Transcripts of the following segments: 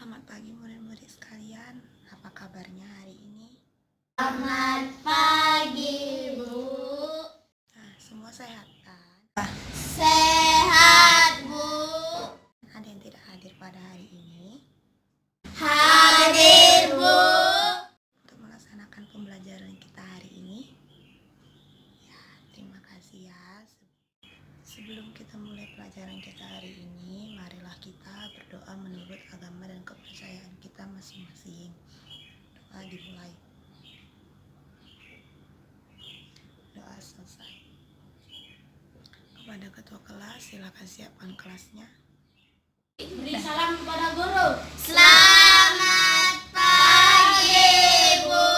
Selamat pagi murid-murid sekalian, apa kabarnya hari ini? Selamat pagi, Bu. Nah, semua sehat kan? Sehat, Bu. Ada yang tidak hadir pada hari ini? Hadir, Bu. Untuk melaksanakan pembelajaran kita hari ini? Ya, terima kasih ya. Sebelum kita mulai pelajaran kita hari ini, marilah kita berdoa menurut agama dan kepercayaan kita masing-masing. Doa dimulai. Doa selesai. Kepada ketua kelas, silakan siapkan kelasnya. Beri salam kepada guru. Selamat pagi, Bu.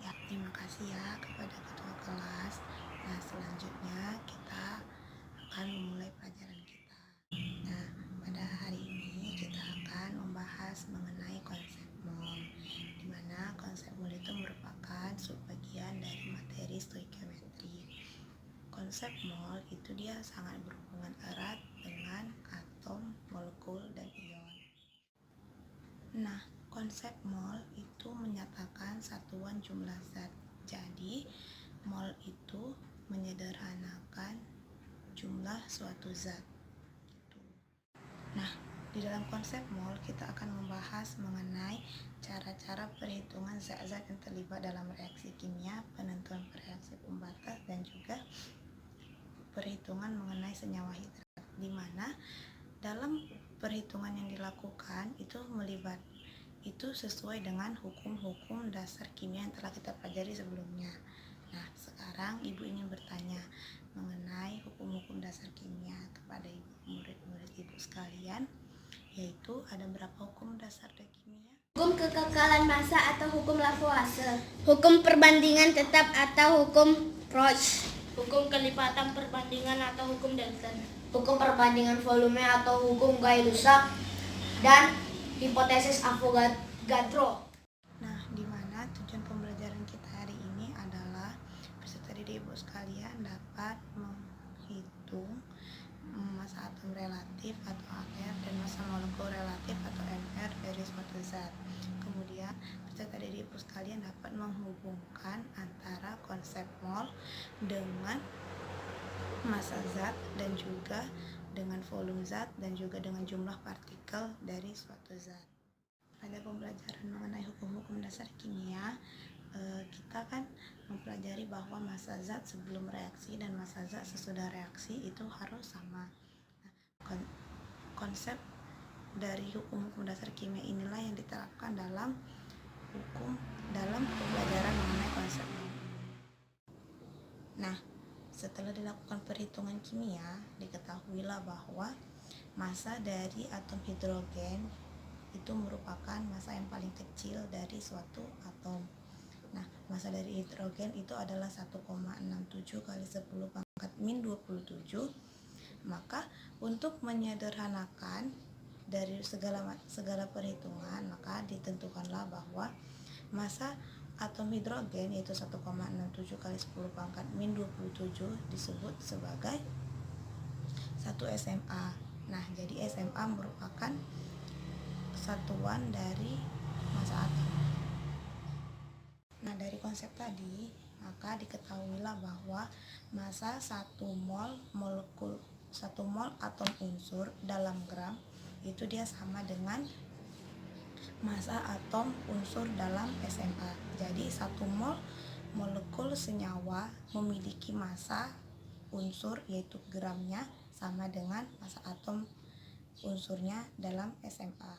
Ya, terima kasih ya kepada ketua kelas. Nah, selanjutnya kita akan memulai pelajaran kita. Nah, pada hari ini kita akan membahas mengenai konsep mol, di mana konsep mol itu merupakan subbagian dari materi stoikiometri. Konsep mol itu dia sangat berhubungan erat dengan atom, molekul, dan ion. Nah, konsep mol itu menyatakan satuan jumlah zat. Jadi, mol itu menyederhanakan jumlah suatu zat. Nah, di dalam konsep mol kita akan membahas mengenai cara-cara perhitungan zat-zat yang terlibat dalam reaksi kimia, penentuan reaksi pembatas, dan juga perhitungan mengenai senyawa hidrat, di mana dalam perhitungan yang dilakukan itu sesuai dengan hukum-hukum dasar kimia yang telah kita pelajari sebelumnya. Nah, sekarang Ibu ingin bertanya mengenai hukum-hukum dasar kimia kepada Ibu, murid-murid Ibu sekalian, yaitu ada berapa hukum dasar kimia? Hukum kekekalan massa atau hukum Lavoisier. Hukum perbandingan tetap atau hukum Roche. Hukum kelipatan perbandingan atau hukum Dalton. Hukum perbandingan volume atau hukum Gay-Lussac. Dan hipotesis Avogadro. Nah, di mana tujuan pembelajaran kita hari ini adalah peserta didik Ibu sekalian dapat menghitung massa atom relatif atau AR dan massa molekul relatif atau MR dari suatu zat. Kemudian peserta didik Ibu sekalian dapat menghubungkan antara konsep mol dengan massa zat dan juga dengan volume zat dan juga dengan jumlah partikel dari suatu zat. Pada pembelajaran mengenai hukum-hukum dasar kimia, kita kan mempelajari bahwa massa zat sebelum reaksi dan massa zat sesudah reaksi itu harus sama. Nah, konsep dari hukum-hukum dasar kimia inilah yang diterapkan dalam pembelajaran mengenai konsep. Nah, setelah dilakukan perhitungan kimia, diketahuilah bahwa massa dari atom hidrogen itu merupakan massa yang paling kecil dari suatu atom. Nah, massa dari hidrogen itu adalah 1,67 kali 10 pangkat min 27. Maka untuk menyederhanakan dari segala perhitungan, maka ditentukanlah bahwa massa atom hidrogen yaitu 1,67 kali 10 pangkat min 27 disebut sebagai 1 SMA. Nah, jadi SMA merupakan satuan dari massa atom. Nah, dari konsep tadi, maka diketahuilah bahwa massa 1 mol atom unsur dalam gram itu dia sama dengan massa atom unsur dalam SMA. Jadi 1 mol molekul senyawa memiliki massa unsur yaitu gramnya sama dengan massa atom unsurnya dalam SMA.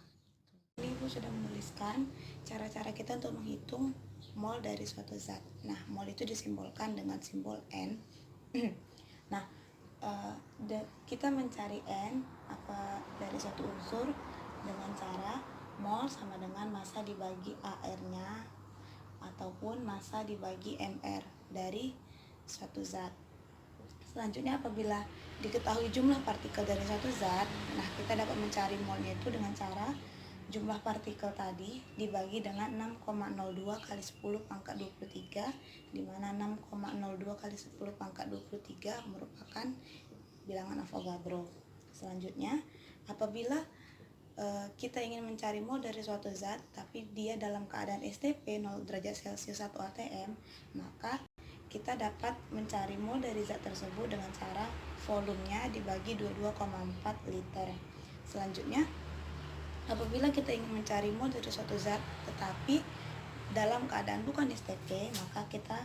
Ibu sudah menuliskan cara-cara kita untuk menghitung mol dari suatu zat. Nah, mol itu disimbolkan dengan simbol N. Nah, kita mencari N dari suatu unsur dengan cara mol sama dengan massa dibagi AR-nya ataupun massa dibagi MR dari suatu zat. Selanjutnya, apabila diketahui jumlah partikel dari suatu zat, nah kita dapat mencari molnya itu dengan cara jumlah partikel tadi dibagi dengan 6,02 kali 10 pangkat 23, di mana 6,02 kali 10 pangkat 23 merupakan bilangan Avogadro. Selanjutnya, apabila kita ingin mencari mol dari suatu zat tapi dia dalam keadaan STP 0 derajat Celcius 1 atm, maka kita dapat mencari mol dari zat tersebut dengan cara volumenya dibagi 22,4 liter. Selanjutnya, apabila kita ingin mencari mol dari suatu zat tetapi dalam keadaan bukan STP, maka kita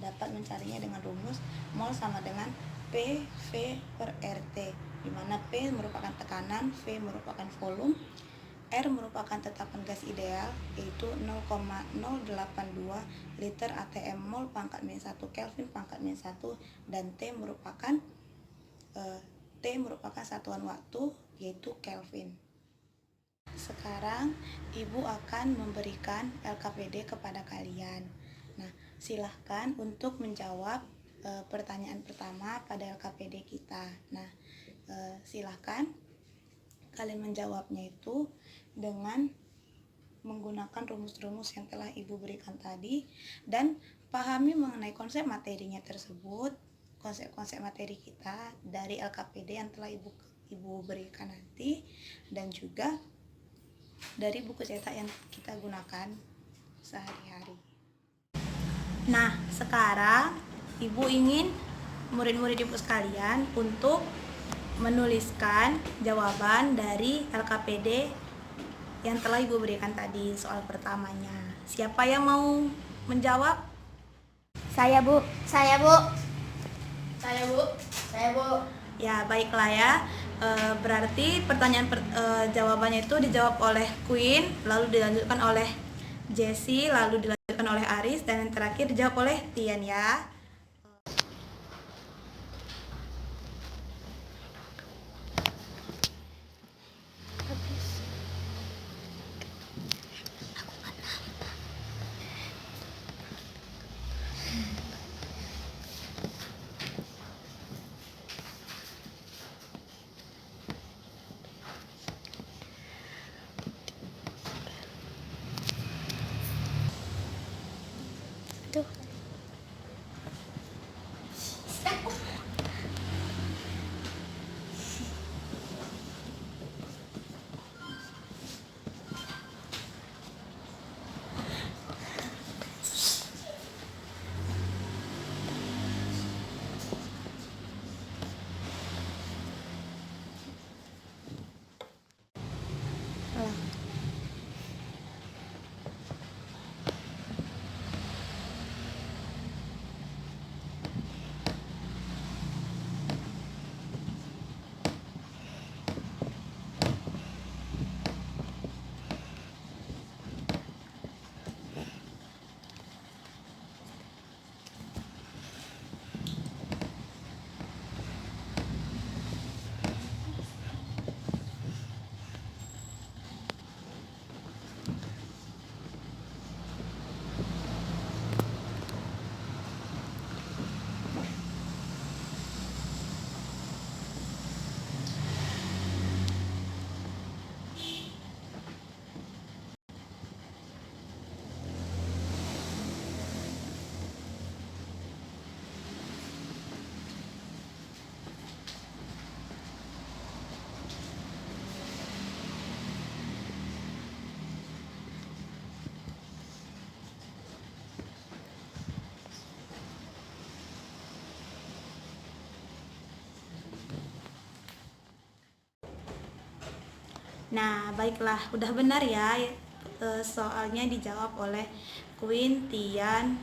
dapat mencarinya dengan rumus mol sama dengan PV per RT, di mana P merupakan tekanan, V merupakan volume, R merupakan tetapan gas ideal yaitu 0,082 liter atm mol pangkat min 1 Kelvin pangkat min 1, dan T merupakan satuan waktu yaitu Kelvin. Sekarang Ibu akan memberikan LKPD kepada kalian. Nah, silahkan untuk menjawab pertanyaan pertama pada LKPD kita. Nah, silahkan kalian menjawabnya itu dengan menggunakan rumus-rumus yang telah Ibu berikan tadi, dan pahami mengenai konsep materinya tersebut, konsep-konsep materi kita dari LKPD yang telah Ibu berikan nanti, dan juga dari buku cetak yang kita gunakan sehari-hari. Nah, sekarang Ibu ingin murid-murid Ibu sekalian untuk menuliskan jawaban dari LKPD yang telah Ibu berikan tadi, soal pertamanya. Siapa yang mau menjawab? Saya, Bu. Saya, Bu. Saya, Bu. Saya, Bu. Ya, baiklah ya. Berarti jawabannya itu dijawab oleh Queen, lalu dilanjutkan oleh Jessie, lalu dilanjutkan oleh Aris, dan yang terakhir dijawab oleh Tian ya. Tuh. Nah, baiklah, udah benar ya. Soalnya dijawab oleh Queen, Tian,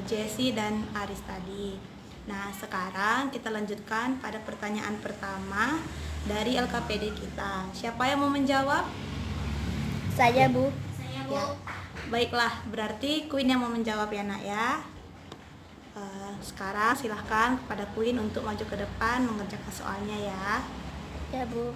Jessie, dan Aris tadi. Nah, sekarang kita lanjutkan pada pertanyaan pertama dari LKPD kita. Siapa yang mau menjawab? Saya, Bu. Saya, Bu. Ya. Baiklah, berarti Queen yang mau menjawab ya, Nak ya. Sekarang silahkan kepada Queen untuk maju ke depan mengerjakan soalnya ya. Ya, Bu.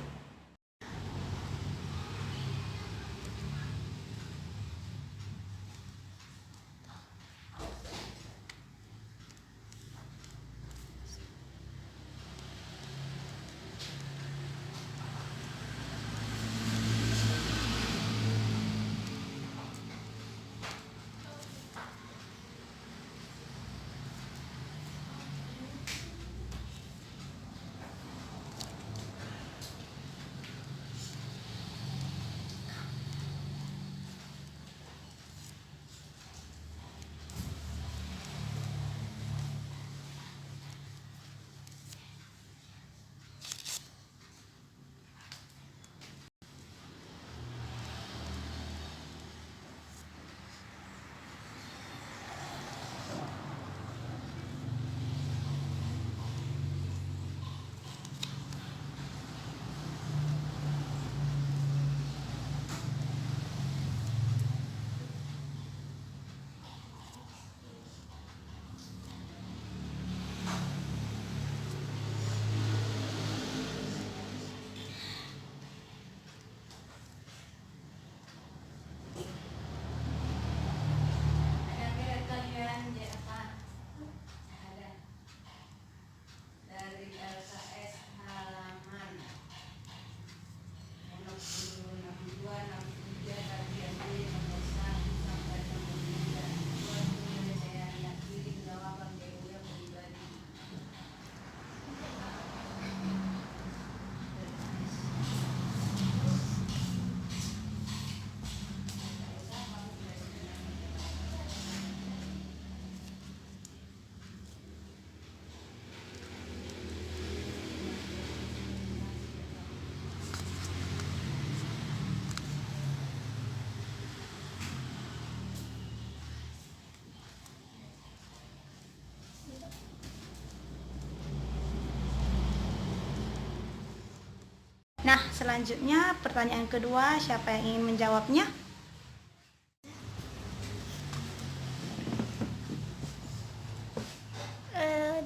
Nah, selanjutnya pertanyaan kedua, siapa yang ingin menjawabnya?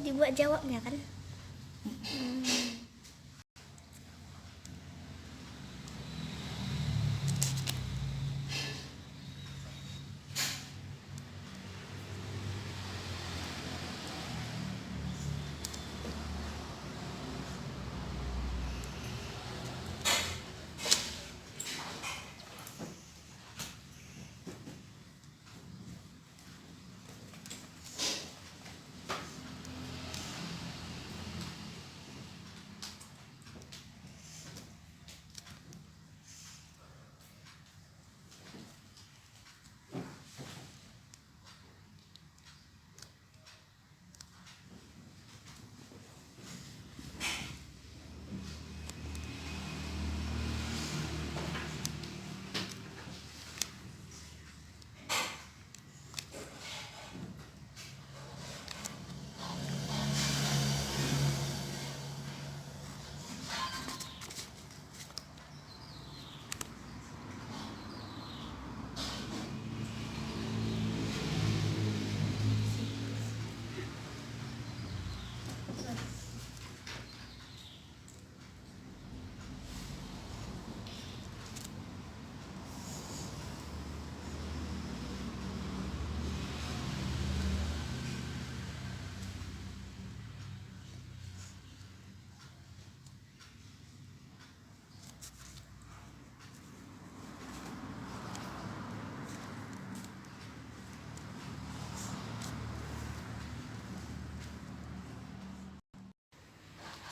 Dibuat jawabnya kan?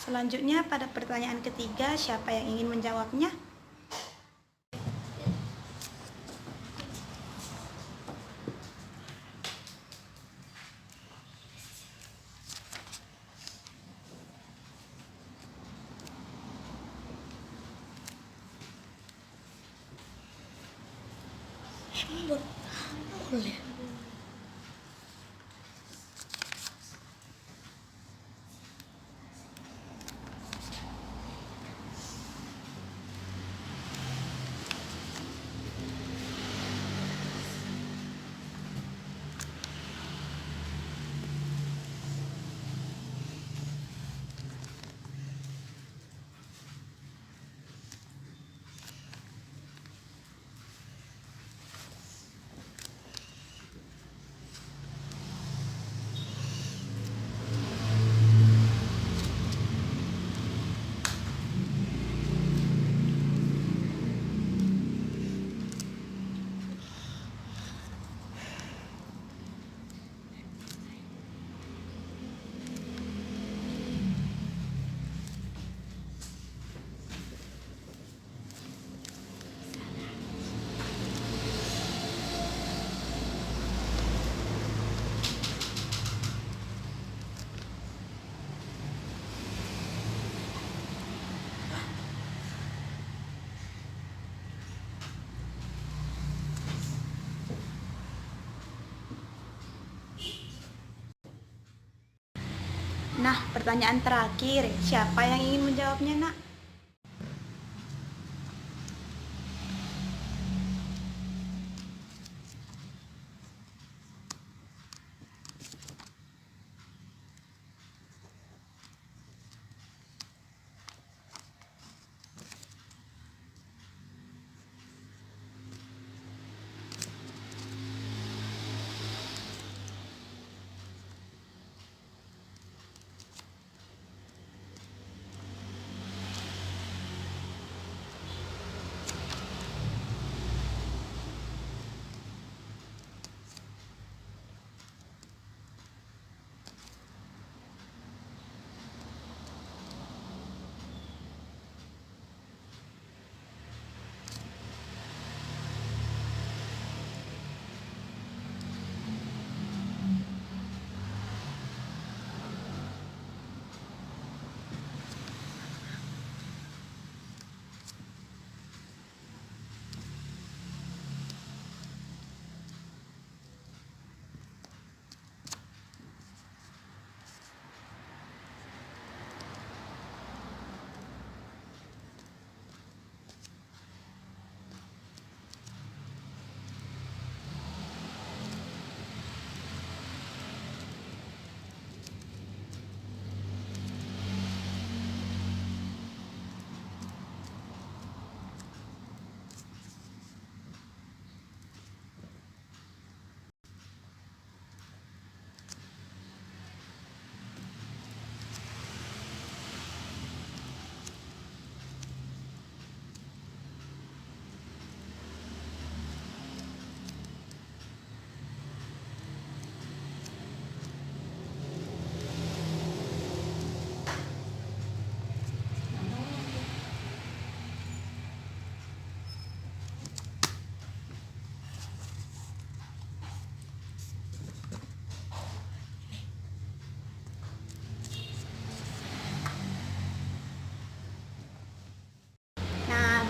Selanjutnya pada pertanyaan ketiga, siapa yang ingin menjawabnya? Boleh. Nah, pertanyaan terakhir, siapa yang ingin menjawabnya, Nak?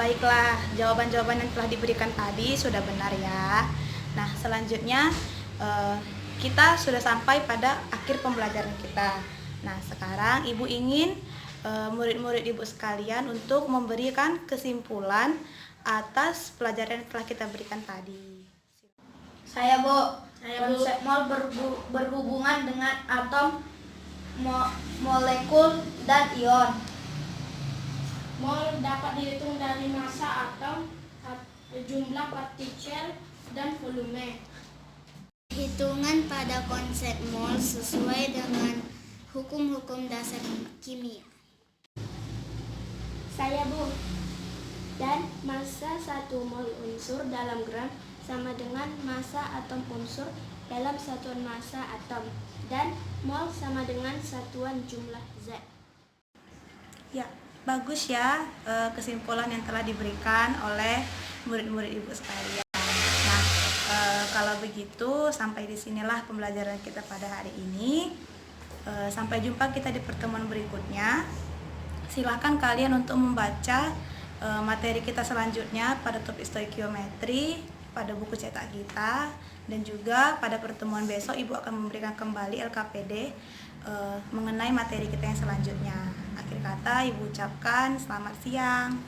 Baiklah, jawaban-jawaban yang telah diberikan tadi sudah benar ya. Nah, selanjutnya kita sudah sampai pada akhir pembelajaran kita. Nah, sekarang Ibu ingin murid-murid Ibu sekalian untuk memberikan kesimpulan atas pelajaran yang telah kita berikan tadi. Saya, Bu. Konsep mol berhubungan dengan atom, molekul, dan ion. Mol dapat dihitung dari massa atom, jumlah partikel, dan volume. Hitungan pada konsep mol sesuai dengan hukum-hukum dasar kimia. Saya, Bu. Dan massa 1 mol unsur dalam gram sama dengan massa atom unsur dalam satuan massa atom. Dan mol sama dengan satuan jumlah zat. Ya, bagus ya kesimpulan yang telah diberikan oleh murid-murid Ibu sekalian. Nah, kalau begitu sampai disinilah pembelajaran kita pada hari ini. Sampai jumpa kita di pertemuan berikutnya. Silakan kalian untuk membaca materi kita selanjutnya pada topik stoikiometri pada buku cetak kita, dan juga pada pertemuan besok Ibu akan memberikan kembali LKPD mengenai materi kita yang selanjutnya. Akhir kata Ibu ucapkan selamat siang.